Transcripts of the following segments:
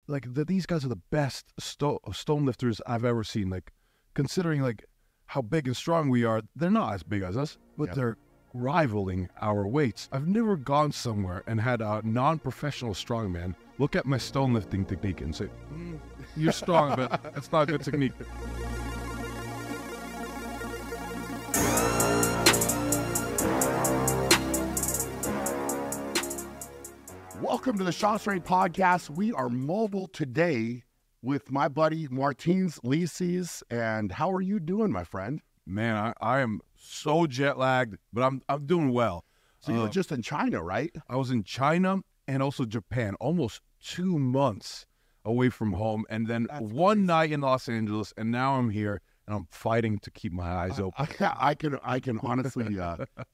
these guys are the best stone lifters I've ever seen. Like, considering like how big and strong we are, they're not as big as us, but they're rivaling our weights. I've never gone somewhere and had a non-professional strongman look at my stone lifting technique and say, "You're strong, but that's not a good technique." Welcome to the Shot Straight Podcast. We are mobile today with my buddy Martins Licis. And how are you doing, my friend? Man, I am so jet lagged, but I'm doing well. So you were just in China, right? I was in China and also Japan, almost 2 months away from home, and then one night in Los Angeles, and now I'm here and I'm fighting to keep my eyes open. I can honestly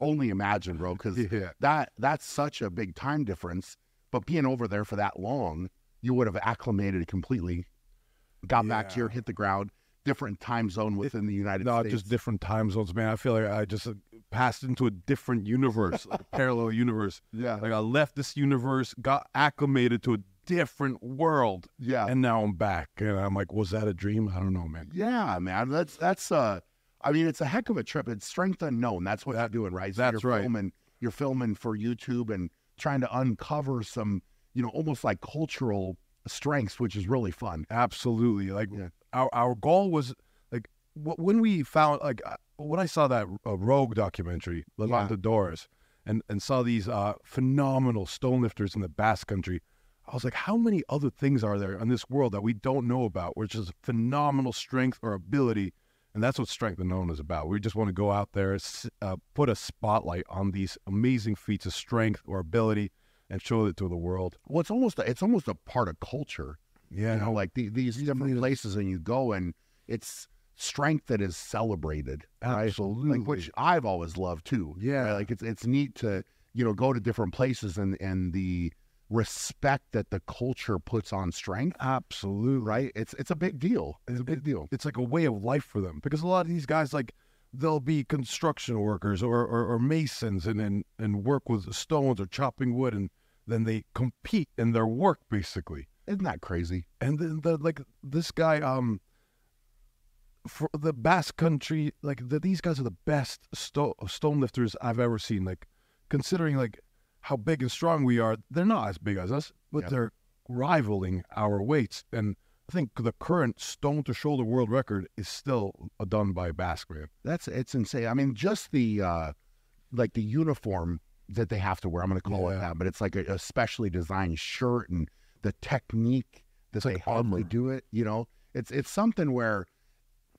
only imagine, bro, because that's such a big time difference. But being over there for that long, you would have acclimated completely, got back here, hit the ground, different time zone within the United States. No, just different time zones, man. I feel like I just passed into a different universe, like a parallel universe. Yeah. Like I left this universe, got acclimated to a different world. Yeah. And now I'm back. And I'm like, was that a dream? I don't know, man. Yeah, man. That's I mean, it's a heck of a trip. It's strength unknown. That's what you're doing, right? So That's right. You're filming for YouTube and trying to uncover some, almost like cultural strengths, which is really fun. Absolutely. Like our goal was like when we found when I saw that Rogue documentary, Levante Doors, and saw these phenomenal stone lifters in the Basque Country, I was like, how many other things are there in this world that we don't know about, which is phenomenal strength or ability? And that's what Strength Unknown is about. We just want to go out there, put a spotlight on these amazing feats of strength or ability, and show it to the world. Well, it's almost a part of culture. Yeah, like these different places, and you go, and it's strength that is celebrated. Absolutely, right? Like, which I've always loved too. Yeah, right? Like it's neat to go to different places and the respect that the culture puts on strength. Absolutely, right? It's a big deal. It's a big deal. It's like a way of life for them, because a lot of these guys, like, they'll be construction workers or masons and work with stones or chopping wood, and then they compete in their work, basically. Isn't that crazy? And then this guy, for the Basque Country, these guys are the best stone lifters I've ever seen. Like, considering like how big and strong we are, they're not as big as us, but they're rivaling our weights. And I think the current stone-to-shoulder world record is still done by Basque man. It's insane. I mean, just the the uniform that they have to wear. I'm going to call it that, but it's like a specially designed shirt, and the technique that they have to do it. It's something where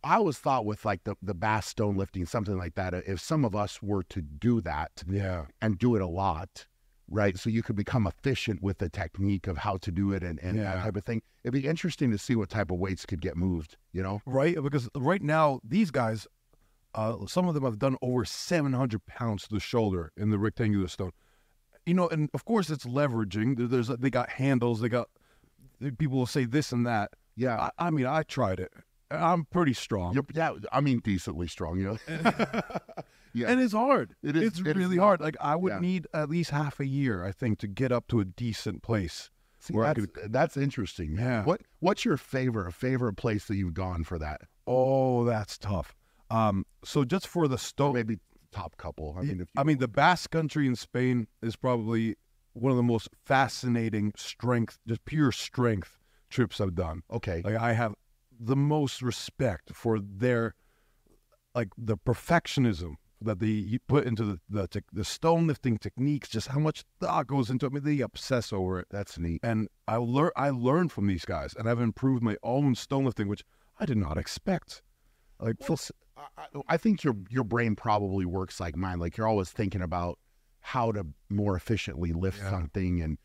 I always thought with like the Basque stone lifting, something like that. If some of us were to do that, and do it a lot. Right, so you could become efficient with the technique of how to do it and that type of thing. It'd be interesting to see what type of weights could get moved, Right, because right now, these guys, some of them have done over 700 pounds to the shoulder in the rectangular stone. And of course it's leveraging. They got handles, people will say this and that. Yeah. I mean, I tried it. I'm pretty strong. Decently strong, Yeah. And it's hard. It's really hard. Like, I would need at least half a year, I think, to get up to a decent place. See, that's interesting. Yeah. What's your favorite place that you've gone for that? Oh, that's tough. So just for the stone, maybe top couple. The Basque Country in Spain is probably one of the most fascinating just pure strength trips I've done. Okay. Like, I have the most respect for their, the perfectionism that they put into the stone lifting techniques, just how much thought goes into it. I mean, they obsess over it. That's neat. And I learned from these guys, and I've improved my own stone lifting, which I did not expect. I think your brain probably works like mine. Like, you're always thinking about how to more efficiently lift something, and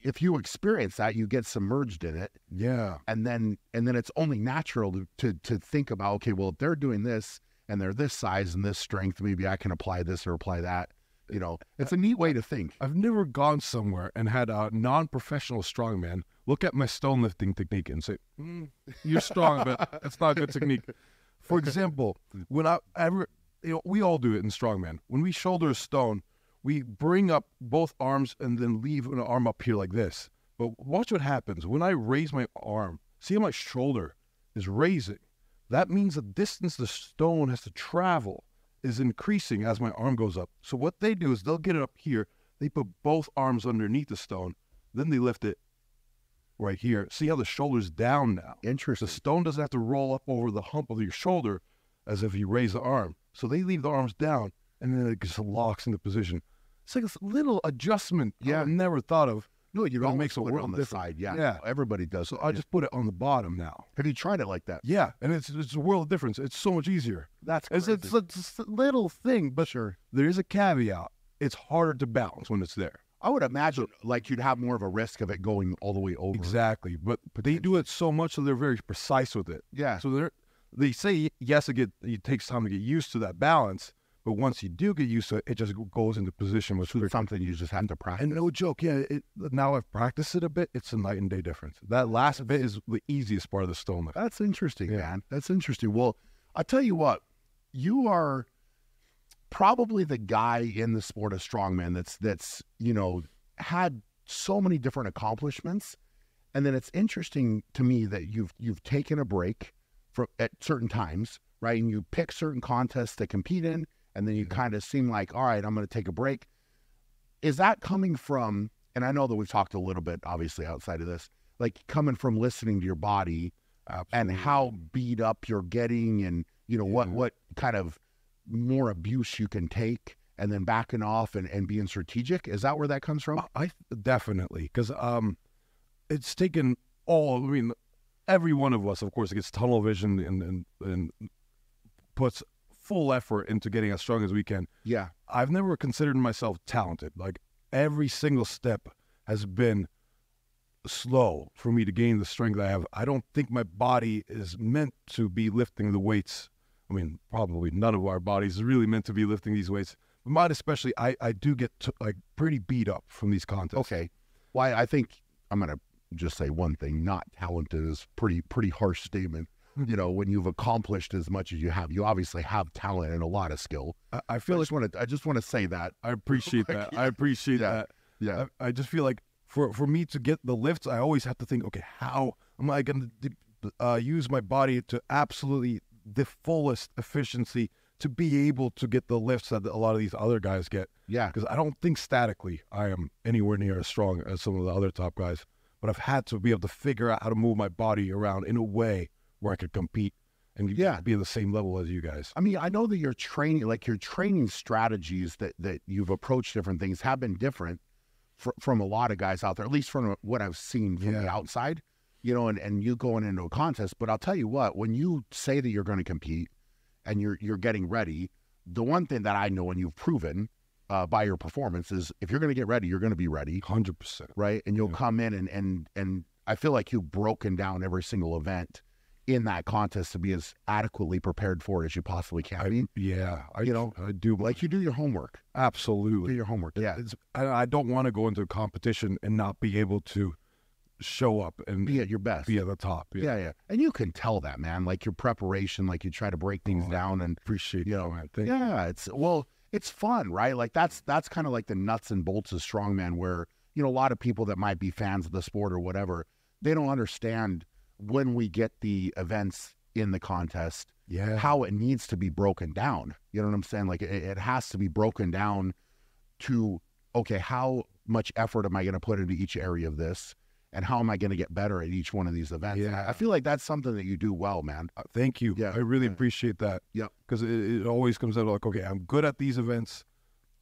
if you experience that, you get submerged in it. Yeah. And then it's only natural to think about, okay, well, if they're doing this and they're this size and this strength, maybe I can apply this or apply that. It's a neat way to think. I've never gone somewhere and had a non-professional strongman look at my stone lifting technique and say, "You're strong, but that's not a good technique." For example, when we all do it in strongman. When we shoulder a stone, we bring up both arms and then leave an arm up here like this. But watch what happens. When I raise my arm, see how my shoulder is raising? That means the distance the stone has to travel is increasing as my arm goes up. So what they do is they'll get it up here. They put both arms underneath the stone. Then they lift it right here. See how the shoulder's down now? Interesting. The stone doesn't have to roll up over the hump of your shoulder as if you raise the arm. So they leave the arms down, and then it just locks into position. It's like a little adjustment I never thought of. No, you But it don't makes a put it world on the difference. side. Yeah. Yeah. Everybody does. So I just put it on the bottom now. Have you tried it like that? Yeah, and it's a world of difference. It's so much easier. That's It's a little thing, but sure. there is a caveat. It's harder to balance when it's there. I would imagine like you'd have more of a risk of it going all the way over. Exactly, but they do it so much so they're very precise with it. Yeah. So they say yes, it takes time to get used to that balance, but once you do get used to it, it just goes into position with It's something you just have to practice. And no joke, now I've practiced it a bit. It's a night and day difference. That last bit is the easiest part of the stone lift. That's interesting, man. That's interesting. Well, I tell you what, you are probably the guy in the sport of strongman that's had so many different accomplishments, and then it's interesting to me that you've taken a break at certain times, right? And you pick certain contests to compete in, and then you kind of seem like, all right, I'm going to take a break. Is that coming from? And I know that we've talked a little bit, obviously, outside of this, like coming from listening to your body. And how beat up you're getting, and what kind of more abuse you can take, and then backing off and being strategic. Is that where that comes from? I definitely, because it's taken every one of us, of course, gets tunnel vision and puts full effort into getting as strong as we can. Yeah. I've never considered myself talented. Like every single step has been slow for me to gain the strength I have. I don't think my body is meant to be lifting the weights. I mean, probably none of our bodies is really meant to be lifting these weights. But mine especially, I do get pretty beat up from these contests. Okay. Well, I think I'm going to just say one thing. Not talented is pretty harsh statement. When you've accomplished as much as you have, you obviously have talent and a lot of skill. I feel I just want to say that. I appreciate that. I appreciate that. Yeah. I just feel like for me to get the lifts, I always have to think, okay, how am I going to use my body to absolutely the fullest efficiency to be able to get the lifts that a lot of these other guys get? Yeah. Because I don't think statically I am anywhere near as strong as some of the other top guys. But I've had to be able to figure out how to move my body around in a way where I could compete and be at the same level as you guys. I mean, I know that your training strategies that you've approached different things have been different from a lot of guys out there, at least from what I've seen from the outside, and you going into a contest. But I'll tell you what, when you say that you're going to compete and you're getting ready, the one thing that I know and you've proven by your performance is if you're going to get ready, you're going to be ready. 100%. Right? And you'll come in and I feel like you've broken down every single event in that contest to be as adequately prepared for it as you possibly can. I do. Like you do your homework. Absolutely. Do your homework. Yeah. I don't want to go into a competition and not be able to show up and be at your best. Be at the top. Yeah. And you can tell that, man. Like your preparation, like you try to break things down and appreciate man. Thank you. It's fun, right? Like that's kind of like the nuts and bolts of strongman where, a lot of people that might be fans of the sport or whatever, they don't understand when we get the events in the contest, how it needs to be broken down. You know what I'm saying? Like it has to be broken down to, okay, how much effort am I going to put into each area of this? And how am I going to get better at each one of these events? Yeah. I feel like that's something that you do well, man. Thank you. Yeah. I really appreciate that. Yeah. Because it always comes out like, okay, I'm good at these events.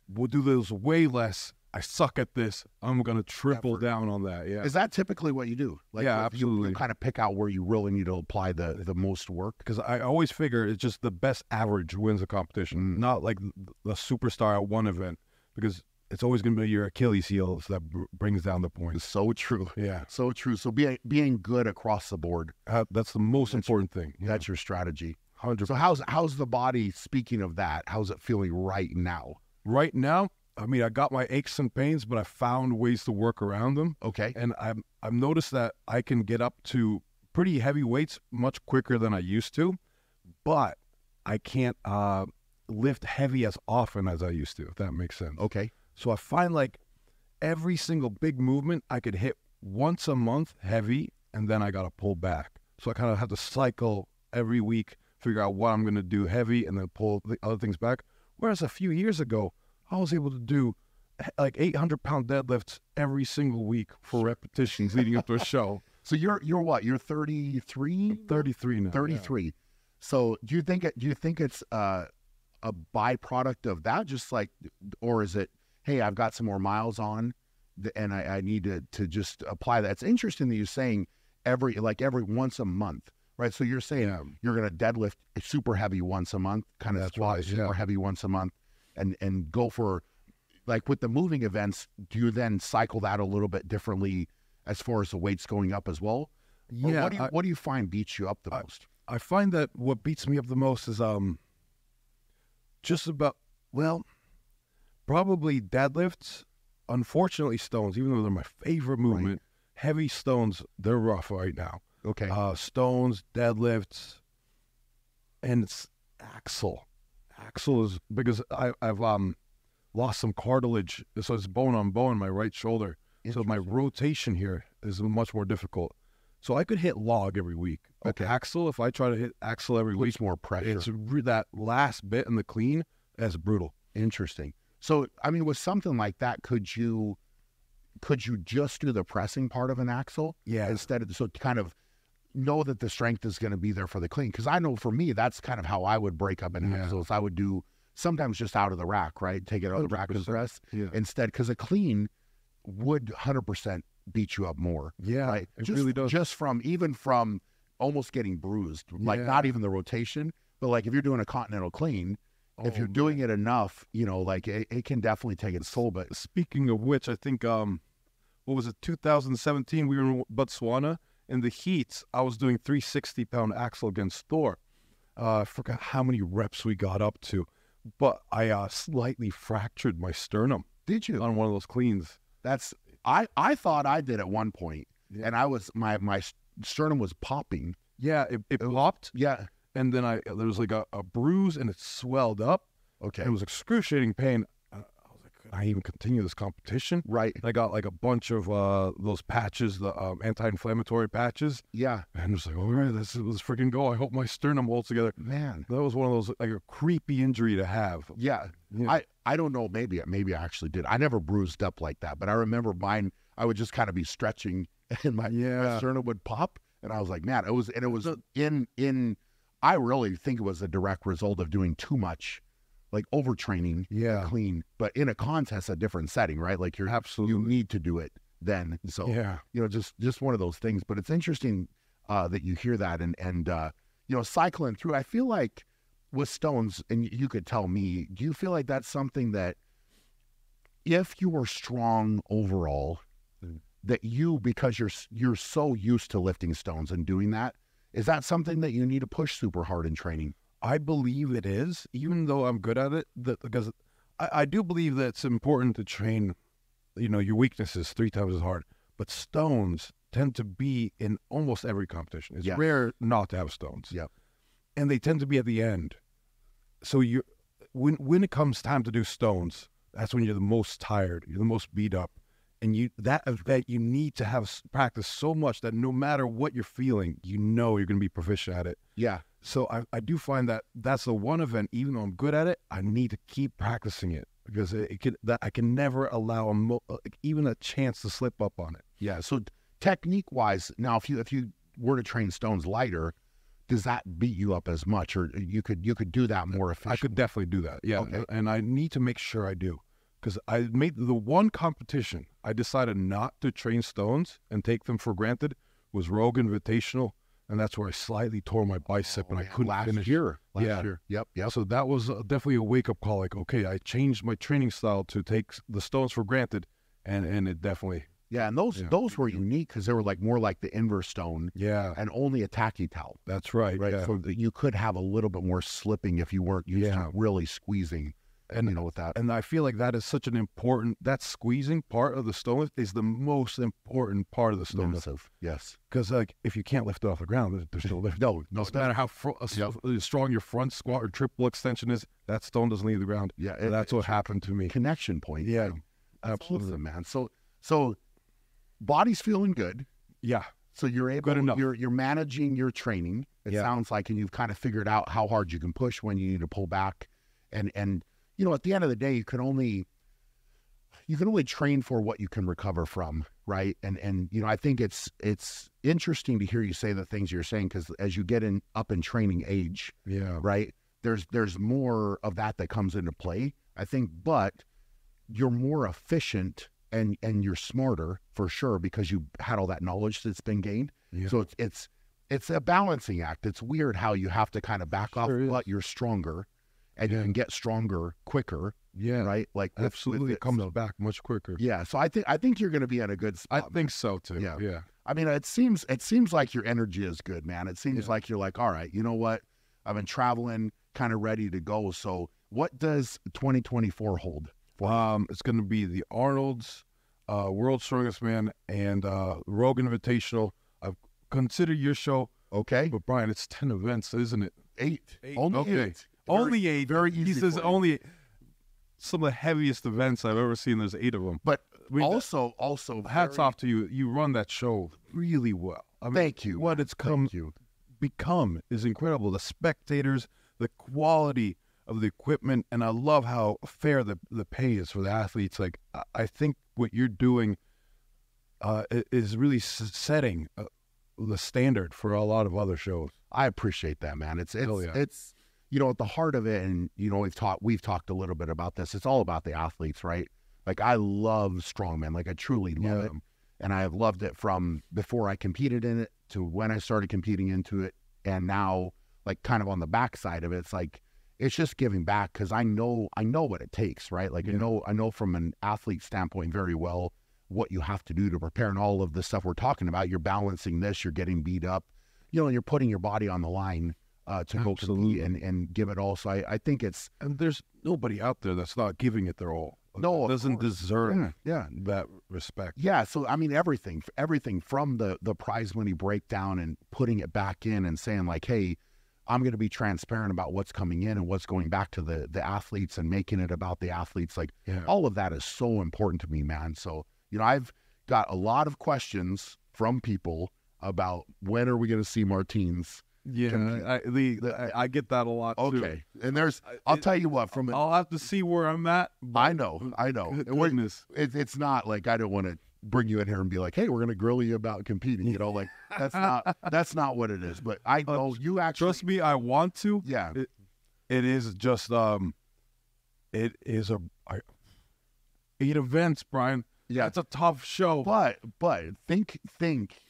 We'll do those way less. I suck at this. I'm going to triple down on that. Yeah. Is that typically what you do? Like, absolutely. You kind of pick out where you really need to apply the most work? Because I always figure it's just the best average wins a competition, not like the superstar at one event, because it's always going to be your Achilles heels that brings down the points. So true. Yeah. So true. So being good across the board. That's the most important thing. Yeah. That's your strategy. 100%. So how's the body, speaking of that, how's it feeling right now? Right now, I mean, I got my aches and pains, but I found ways to work around them. Okay. And I've noticed that I can get up to pretty heavy weights much quicker than I used to, but I can't lift heavy as often as I used to, if that makes sense. Okay. So I find like every single big movement I could hit once a month heavy, and then I got to pull back. So I kind of have to cycle every week, figure out what I'm going to do heavy, and then pull the other things back. Whereas a few years ago, I was able to do like 800-pound deadlifts every single week for repetitions leading up to a show. So you're what? You're 33? 33 now. 33. Yeah. So do you think it's a byproduct of that, just like, or is it, hey, I've got some more miles on, and I need to just apply that? It's interesting that you're saying every once a month, right? So you're saying you're going to deadlift super heavy once a month, kind of squat super heavy once a month, and go for, like with the moving events, do you then cycle that a little bit differently as far as the weights going up as well? Yeah. Or what do you find beats you up the most? I find that what beats me up the most is just about, probably deadlifts. Unfortunately, stones, even though they're my favorite movement, heavy stones, they're rough right now. Okay. Stones, deadlifts, and it's axle. Axle is because I've lost some cartilage, so it's bone on bone in my right shoulder. So my rotation here is much more difficult. So I could hit log every week. Okay. Axle, if I try to hit axle every week, more pressure. It's that last bit in the clean, that's brutal. Interesting. So, I mean, with something like that, could you just do the pressing part of an axle? Yeah. Instead of, so to kind of know that the strength is going to be there for the clean. Because I know for me, that's kind of how I would break up an axle. I would do sometimes just out of the rack, right? Take it out of the rack and press. Yeah. Instead, because a clean would 100% beat you up more. Yeah, right? It really does. Just from almost getting bruised, like not even the rotation, but like if you're doing a continental clean, if you're doing it enough, like it can definitely take its toll. But speaking of which, I think, what was it, 2017, we were in Botswana. In the heats, I was doing 360-pound axle against Thor. I forgot how many reps we got up to, but I slightly fractured my sternum. Did you? On one of those cleans. I thought I did at one point, and I was my sternum was popping. Yeah, it popped. Yeah, and then there was like a bruise, and it swelled up. Okay, it was excruciating pain. I was like, could I even continue this competition? Right. And I got like a bunch of those patches, the anti-inflammatory patches. Yeah, and I was like, all right, let's freaking go. I hope my sternum holds together. Man, that was one of those like a creepy injury to have. Yeah. I don't know. Maybe I actually did. I never bruised up like that, but I remember mine. I would just kind of be stretching, and my sternum would pop, and I was like, man, it was in. I really think it was a direct result of doing too much, like overtraining. Yeah, clean. But in a contest, a different setting, right? Like you need to do it then. So just one of those things. But it's interesting that you hear that, and cycling through. I feel like with stones, and you could tell me, do you feel like that's something that if you were strong overall, that because you're so used to lifting stones and doing that, is that something that you need to push super hard in training? I believe it is, even though I'm good at it, because I do believe that it's important to train, your weaknesses 3 times as hard. But stones tend to be in almost every competition. It's rare not to have stones. Yep. And they tend to be at the end. So when it comes time to do stones, that's when you're the most tired, you're the most beat up, and you need to have practice so much that no matter what you're feeling, you're going to be proficient at it. Yeah. So I do find that that's the one event, even though I'm good at it, I need to keep practicing it because I can never allow even a chance to slip up on it. Yeah. So technique wise, now if you were to train stones lighter, does that beat you up as much, or you could do that more efficiently? I could definitely do that. Yeah. Okay. And I need to make sure I do, because I made the one competition I decided not to train stones and take them for granted was Rogue Invitational. And that's where I slightly tore my bicep and I couldn't finish. Last year. Yep. So that was definitely a wake-up call. Like, okay, I changed my training style to take the stones for granted, and it definitely... Yeah, and those were unique because they were more like the inverse stone. Yeah. And only a tacky towel. That's right. Right. Yeah. So that you could have a little bit more slipping if you weren't used to really squeezing. And with that. And I feel like that is such an important, that squeezing part of the stone lift is the most important part of the stone lift. Yes. Because if you can't lift it off the ground, there's no lift. No matter how strong your front squat or triple extension is, that stone doesn't leave the ground. Yeah. That's what happened to me. Connection point. Yeah. Absolutely, man. So body's feeling good. Yeah. So you're able, Good enough. you're managing your training. It sounds like, and you've kind of figured out how hard you can push, when you need to pull back. And you know, at the end of the day, you can only train for what you can recover from, right? And you know, I think it's interesting to hear you say the things you're saying, because as you get up in training age, right, there's more of that comes into play, I think, but you're more efficient and you're smarter for sure, because you had all that knowledge that's been gained. So it's a balancing act. It's weird how you have to kind of back off, but you're stronger, and you can get stronger quicker. Right. Like absolutely, it comes back much quicker. So I think you're going to be in a good spot. I think so too. Yeah. I mean, it seems like your energy is good, man. It seems like you're like, all right, you know what? I've been traveling, kind of ready to go. So what does 2024 hold? It's going to be the Arnold's, World's Strongest Man, and Rogue Invitational. I've considered your show. Okay. But Brian, it's 10 events, isn't it? 8. Only 8. Only 8. Very easy. He says only some of the heaviest events I've ever seen. There's 8 of them. But also hats off to you. You run that show really well. I mean, thank you. What it's become is incredible. The spectators, the quality of the equipment, and I love how fair the pay is for the athletes. Like, I think what you're doing is really setting the standard for a lot of other shows. I appreciate that, man. It's you know, at the heart of it, and you know, we've talked a little bit about this. It's all about the athletes, right? Like, I love strongman. Like, I truly love it, and I have loved it from before I competed in it to when I started competing into it, and now, like, kind of on the backside of it, it's like, it's just giving back, because I know what it takes, right? Like, I know from an athlete standpoint very well what you have to do to prepare, and all of the stuff we're talking about. You're balancing this, you're getting beat up, you know, and you're putting your body on the line to go compete and give it all. So I think it's... And there's nobody out there that's not giving it their all. No, doesn't deserve that respect. Yeah, so I mean, everything from the prize money breakdown and putting it back in and saying like, hey, I'm going to be transparent about what's coming in and what's going back to the athletes, and making it about the athletes. Like, all of that is so important to me, man. So, you know, I've got a lot of questions from people about when are we going to see Martins. I get that a lot too. Okay, and I'll tell you what, I'll have to see where I'm at. I know. Goodness. It's not like I don't want to bring you in here and be like, hey, we're going to grill you about competing. You know, like, that's not what it is. But I know you actually... Trust me, I want to. Yeah. It is just, it is 8 events, Brian. Yeah. It's a tough show. But think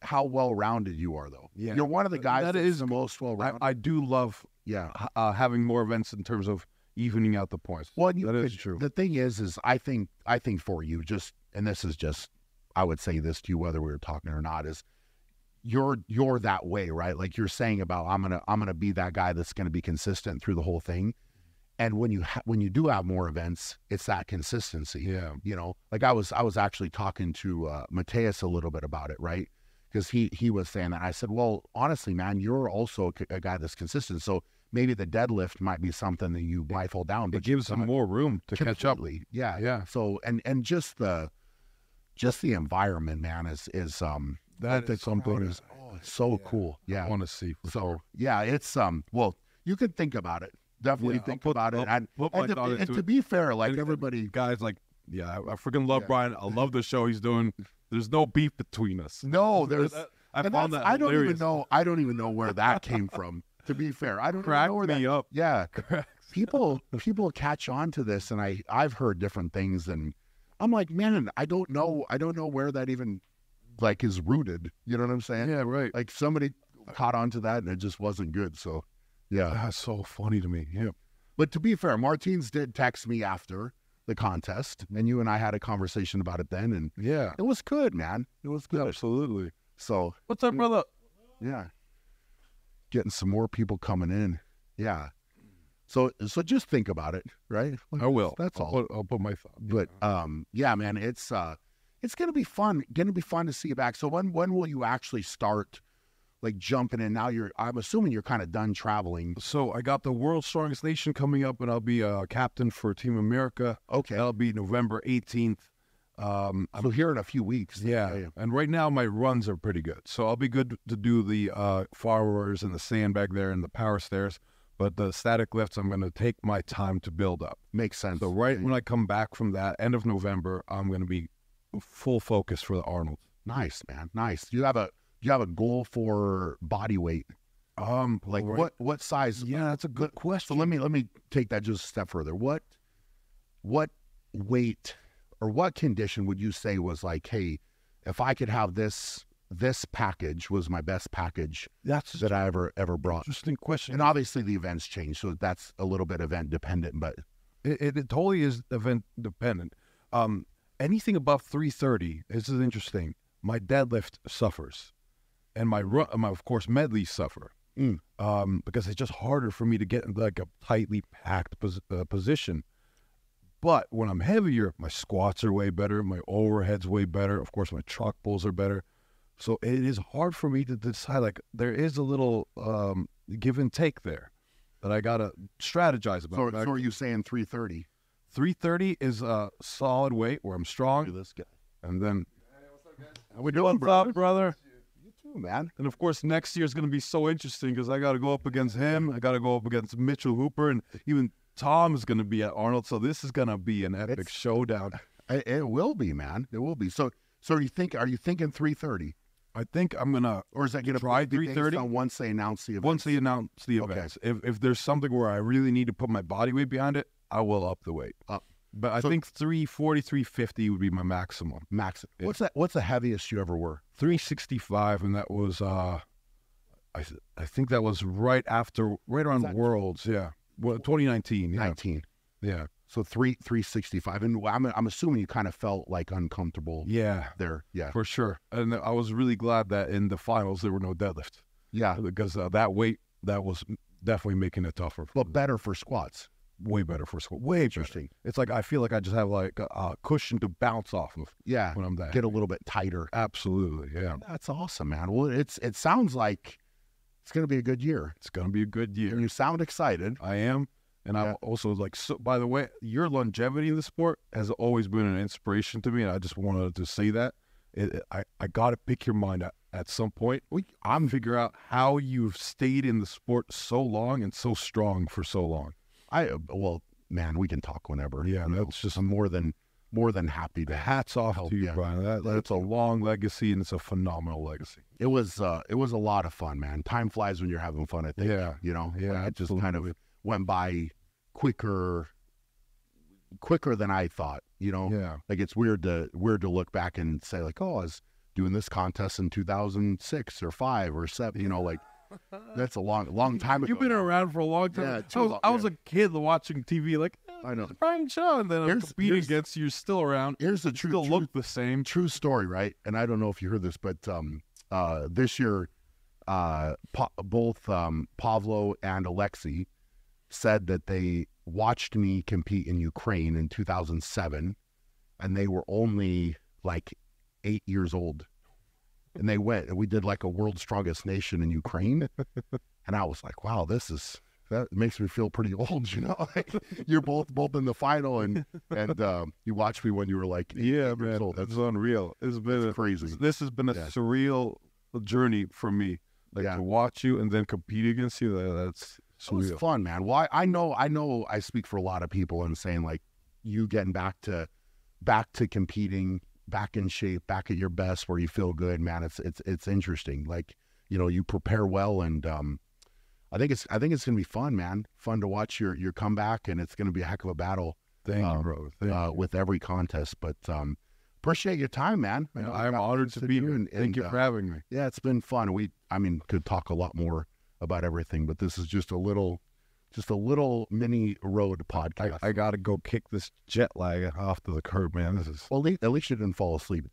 how well-rounded you are, though. Yeah. You're one of the guys that is the most well-rounded. I do love having more events in terms of evening out the points. Well, that is true. The thing is I think for you, just, and this is just, I would say this to you whether we were talking or not, is you're that way, right? Like you're saying about, I'm gonna be that guy that's gonna be consistent through the whole thing. And when you do have more events, it's that consistency. Yeah. You know, like I was actually talking to Mateus a little bit about it, right? Because he was saying that. I said, well, honestly, man, you're also a guy that's consistent. So maybe the deadlift might be something that you might fall down, but it gives them more room to catch up. Yeah. So and just the environment, man, is that's something is so cool. Yeah, I want to see. So yeah, it's well, you can think about it. Definitely think about it. And to be fair, like everybody, guys, like, I freaking love Brian. I love the show he's doing. There's no beef between us. No, there's. I found that I hilarious. don't even know where that came from. To be fair, I don't Crack know where me that, up. Yeah, people catch on to this, and I've heard different things, and I'm like, man, I don't know where that even like is rooted. You know what I'm saying? Yeah, right. Like somebody caught on to that, and it just wasn't good. So, yeah, that's so funny to me. Yeah, but to be fair, Martins did text me after the contest, and you and I had a conversation about it then, and it was good, man. It was good. Absolutely. So, what's up, brother? Yeah. Getting some more people coming in. Yeah. So just think about it, right? Like, I will. That's all. I'll put my thought. But yeah, man, it's gonna be fun. Gonna be fun to see you back. So when will you actually start like jumping in? Now I'm assuming you're kind of done traveling. So I got the World's Strongest Nation coming up, and I'll be a captain for Team America. Okay. That'll be November 18th. So here in a few weeks. Yeah. And right now my runs are pretty good. So I'll be good to do the forwards and the sandbag there and the power stairs. But the static lifts, I'm going to take my time to build up. Makes sense. So when I come back from that, end of November, I'm going to be full focus for the Arnold. Nice, man. Nice. Do you have a goal for body weight? Like what size? Yeah, that's a good question. So let me take that just a step further. What weight or what condition would you say was like, hey, if I could have this package was my best package that I ever brought? Interesting question. And obviously the events change, so that's a little bit event dependent, but it totally is event dependent. Anything above 330, this is interesting. My deadlift suffers, and my of course medleys suffer. Because it's just harder for me to get in like a tightly packed position. But when I'm heavier, my squats are way better, my overhead's way better. Of course, my truck pulls are better. So it is hard for me to decide. Like there is a little give and take there that I gotta strategize about. So are you saying 330? 330 is a solid weight where I'm strong. This guy, and then hey, what's up, guys? How we doing, brother? Man. And of course, next year is going to be so interesting because I got to go up against him. I got to go up against Mitchell Hooper, and even Tom is going to be at Arnold. So this is going to be an epic showdown. It will be, man. It will be. So are you thinking 330? I think I'm gonna, or is that going to try 330 once they announce the event? Once they announce the events. If there's something where I really need to put my body weight behind it, I will up the weight. But I think 340, 350 would be my maximum. What's the heaviest you ever were? 365, and that was I think that was right around the Worlds, yeah. Well, 2019, yeah. 19. Yeah. So 365, and I'm assuming you kind of felt like uncomfortable. Yeah. There, yeah, for sure. And I was really glad that in the finals there were no deadlifts. Yeah, because that weight that was definitely making it tougher. But better for squats. Way better for squat. Way interesting. Better. It's like I feel like I just have like a cushion to bounce off of. Yeah, when I'm there, get a little bit tighter. Absolutely, yeah. That's awesome, man. Well, it sounds like it's going to be a good year. It's going to be a good year. And you sound excited. I am, and I'm also like. So, by the way, your longevity in the sport has always been an inspiration to me, and I just wanted to say that. I got to pick your mind at some point. I'm figure out how you've stayed in the sport so long and so strong for so long. Well, man, we can talk whenever. Yeah, that's just I'm more than happy to. Hats off help to you, Brian. That's a long legacy, and it's a phenomenal legacy. It was a lot of fun, man. Time flies when you're having fun. I think. Yeah, you know. Yeah, it just kind of went by quicker than I thought. You know. Yeah. Like it's weird to look back and say like, oh, I was doing this contest in 2006 or 5 or 7. You know, like. That's a long time ago. You've been around for a long time. Yeah, I was a kid watching TV, like I know Brian Shaw, and then I'm competing against you. You're still around. Here's the truth. Still look the same. True story, right? And I don't know if you heard this, but this year, both Pavlo and Alexei said that they watched me compete in Ukraine in 2007, and they were only like 8 years old. And they went, and we did like a World's Strongest Nation in Ukraine. And I was like, wow, that makes me feel pretty old, you know? Like you're both in the final, and you watched me when you were like, yeah, man, old. That's unreal. It's been crazy. This has been a surreal journey for me. Like to watch you and then compete against you. That's surreal. It was fun, man. Well, I know I speak for a lot of people in saying like you getting back to competing, back in shape, back at your best, where you feel good, man. It's interesting. Like, you know, you prepare well, and I think it's gonna be fun, man. Fun to watch your comeback, and it's gonna be a heck of a battle. Thank you, bro. Thank you. With every contest, but appreciate your time, man. I'm honored to be here. And thank you for having me. Yeah, it's been fun. Could talk a lot more about everything, but this is just a little mini road podcast. I got to go kick this jet lag off to the curb, man. This is well. At least you didn't fall asleep.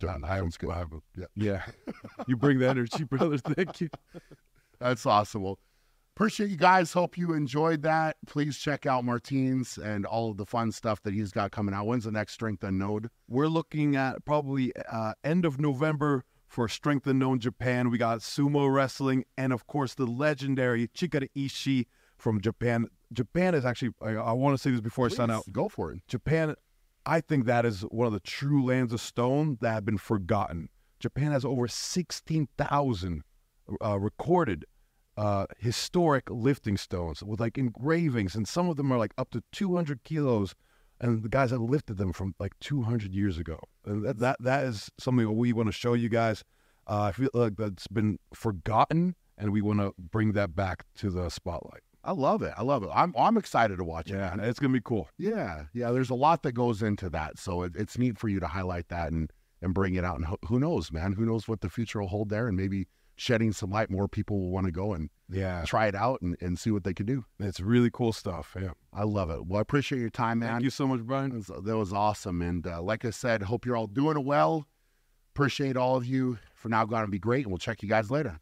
Yeah. You bring the energy, brother. Thank you. That's awesome. Well, appreciate you guys. Hope you enjoyed that. Please check out Martin's and all of the fun stuff that he's got coming out. When's the next Strength Unknown? We're looking at probably end of November for Strength Unknown Japan. We got sumo wrestling, and of course the legendary Chikara Ishii from Japan. Japan is actually, I want to say this before I sign out. Go for it. Japan I think that is one of the true lands of stone that have been forgotten. Japan has over 16,000 recorded historic lifting stones with like engravings, and some of them are like up to 200 kilos, and the guys that lifted them from like 200 years ago. And that is something that we want to show you guys. I feel like that's been forgotten, and we want to bring that back to the spotlight. I love it. I'm excited to watch it. Yeah, it's gonna be cool. Yeah. There's a lot that goes into that, so it's neat for you to highlight that and bring it out. And who knows, man? Who knows what the future will hold there? And maybe shedding some light, more people will want to go and try it out and see what they can do. It's really cool stuff. Yeah, I love it. Well, I appreciate your time, man. Thank you so much, Brian. That was awesome. And like I said, hope you're all doing well. Appreciate all of you. For now, going to be great, and we'll check you guys later.